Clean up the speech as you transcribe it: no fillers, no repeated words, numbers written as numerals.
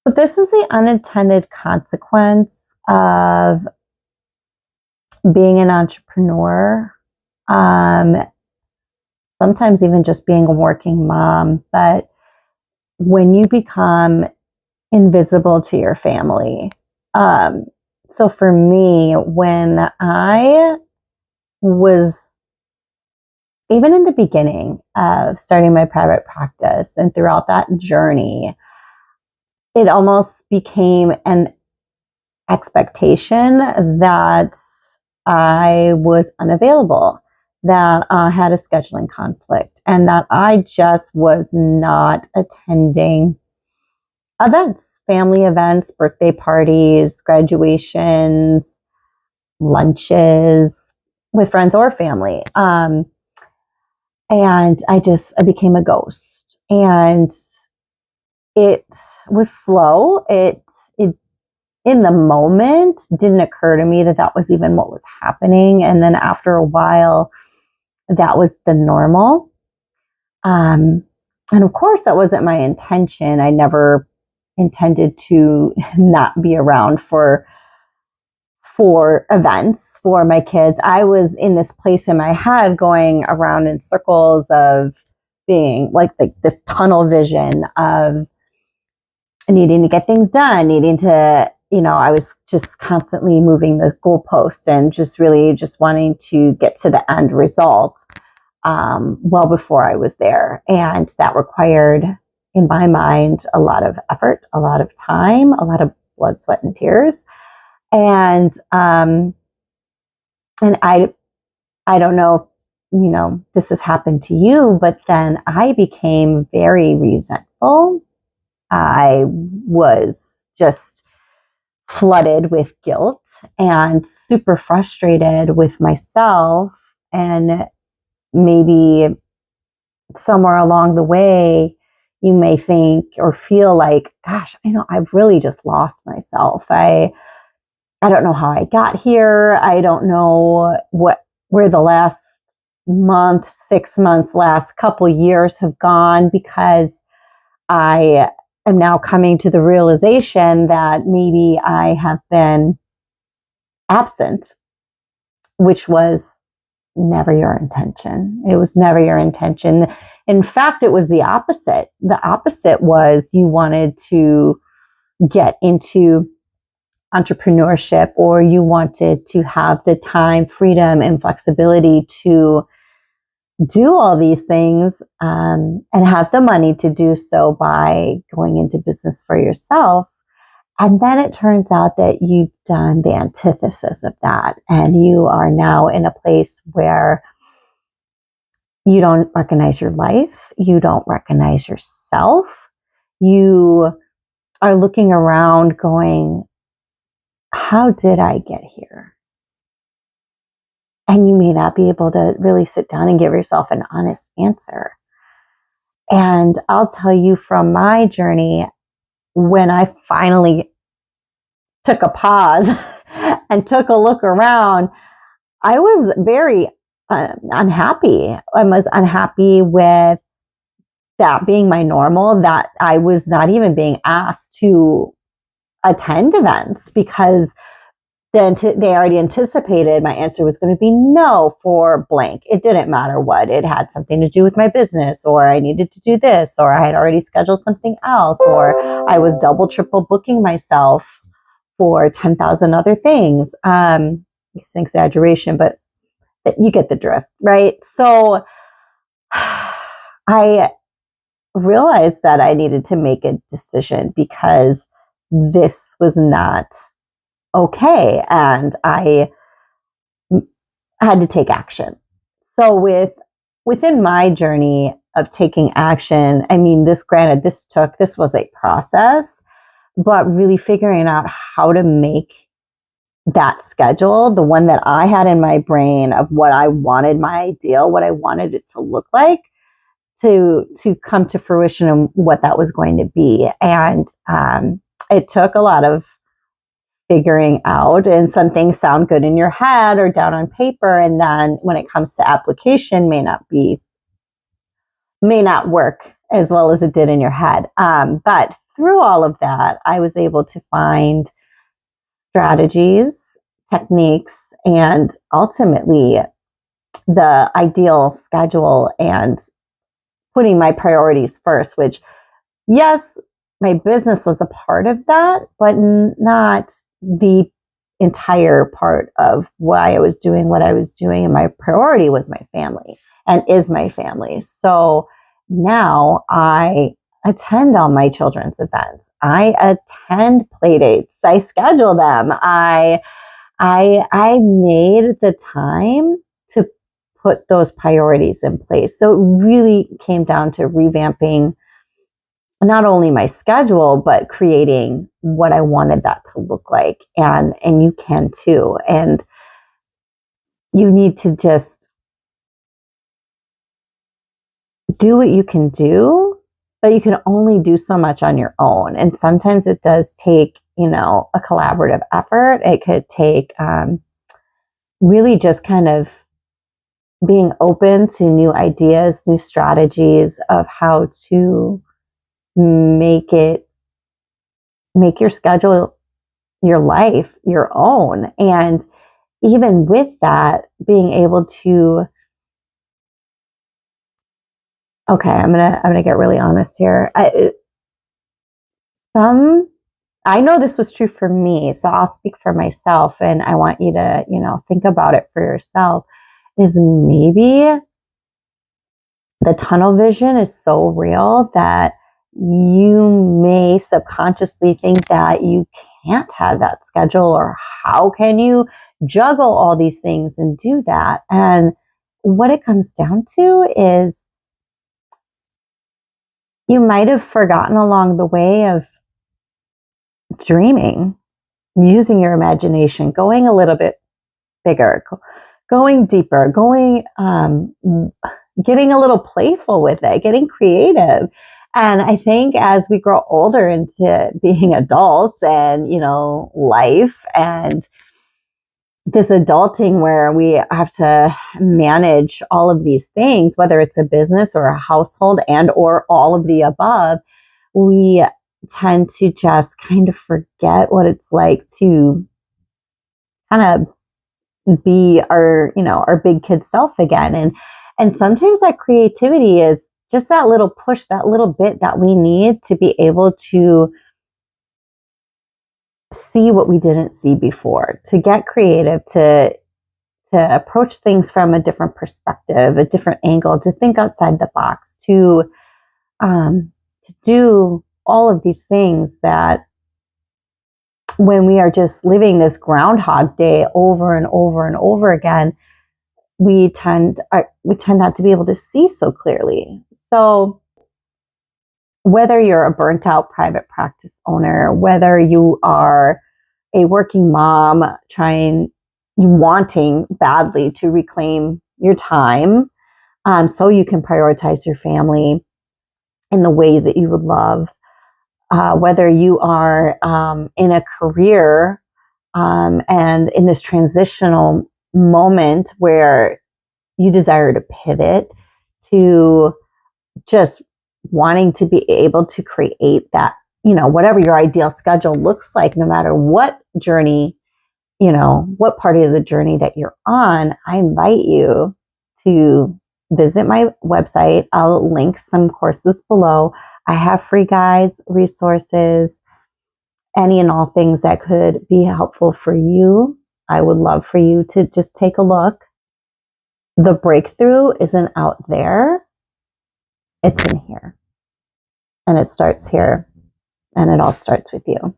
But this is the unintended consequence of being an entrepreneur. Um, Sometimes even just being a working mom. But when you become invisible to your family, so for me, when I was even in the beginning of starting my private practice and throughout that journey, it almost became an expectation that I was unavailable, that I had a scheduling conflict, and that I just was not attending events, family events, birthday parties, graduations, lunches with friends or family. And I became a ghost. And it was slow. It in the moment didn't occur to me that that was even what was happening. And then after a while, that was the normal. And of course, that wasn't my intention. I never intended to not be around for events for my kids. I was in this place in my head going around in circles of being like this tunnel vision of needing to get things done, needing to, I was just constantly moving the goalpost and just really just wanting to get to the end result well before I was there. And that required, in my mind, a lot of effort, a lot of time, a lot of blood, sweat, and tears. And I don't know if, this has happened to you, but then I became very resentful. I was just flooded with guilt and super frustrated with myself. And maybe somewhere along the way, you may think or feel like, gosh, I've really just lost myself. I don't know how I got here. I don't know where the last month, 6 months, last couple years have gone, because I am now coming to the realization that maybe I have been absent, which was never your intention. It was never your intention. In fact, it was the opposite. The opposite was you wanted to get into entrepreneurship, or you wanted to have the time, freedom, and flexibility to do all these things and have the money to do so by going into business for yourself. And then it turns out that you've done the antithesis of that. And you are now in a place where you don't recognize your life. You don't recognize yourself. You are looking around going, how did I get here? And you may not be able to really sit down and give yourself an honest answer. And I'll tell you from my journey, when I finally took a pause and took a look around, I was very unhappy. I was unhappy with that being my normal, that I was not even being asked to attend events, because then they already anticipated my answer was going to be no for blank. It didn't matter what. It had something to do with my business, or I needed to do this, or I had already scheduled something else, or I was double, triple booking myself for 10,000 other things. It's an exaggeration, but you get the drift, right? So I realized that I needed to make a decision, because this was not okay. And I had to take action. So within my journey of taking action, this was a process, but really figuring out how to make that schedule, the one that I had in my brain of what I wanted, my ideal, what I wanted it to look like, to come to fruition and what that was going to be. And it took a lot of figuring out, and some things sound good in your head or down on paper, and then when it comes to application may not work as well as it did in your head. But through all of that, I was able to find strategies, techniques, and ultimately the ideal schedule and putting my priorities first, which, yes, my business was a part of that, but not the entire part of why I was doing what I was doing. And my priority was my family and is my family. So now I attend all my children's events. I attend play dates. I schedule them. I made the time to put those priorities in place. So it really came down to revamping not only my schedule, but creating what I wanted that to look like. And you can too. And you need to just do what you can do, but you can only do so much on your own. And sometimes it does take, a collaborative effort. It could take really just kind of being open to new ideas, new strategies of how to make your schedule, your life, your own. And even with that, being able to, okay, I'm gonna get really honest here. I know this was true for me, so I'll speak for myself, and I want you to, think about it for yourself. Is maybe the tunnel vision is so real that you may subconsciously think that you can't have that schedule, or how can you juggle all these things and do that? And what it comes down to is you might have forgotten along the way of dreaming, using your imagination, going a little bit bigger, going deeper, getting a little playful with it, getting creative. And I think as we grow older into being adults and, life and this adulting where we have to manage all of these things, whether it's a business or a household and or all of the above, we tend to just kind of forget what it's like to kind of be our big kid self again. And sometimes that creativity is just that little push, that little bit that we need to be able to see what we didn't see before, to get creative, to approach things from a different perspective, a different angle, to think outside the box, to do all of these things that when we are just living this Groundhog Day over and over and over again, we tend not to be able to see so clearly. So whether you're a burnt out private practice owner, whether you are a working mom wanting badly to reclaim your time so you can prioritize your family in the way that you would love, whether you are in a career and in this transitional moment where you desire to pivot to just wanting to be able to create that, whatever your ideal schedule looks like, no matter what journey, what part of the journey that you're on, I invite you to visit my website. I'll link some courses below. I have free guides, resources, any and all things that could be helpful for you. I would love for you to just take a look. The breakthrough isn't out there. It's in here. And it starts here. And it all starts with you.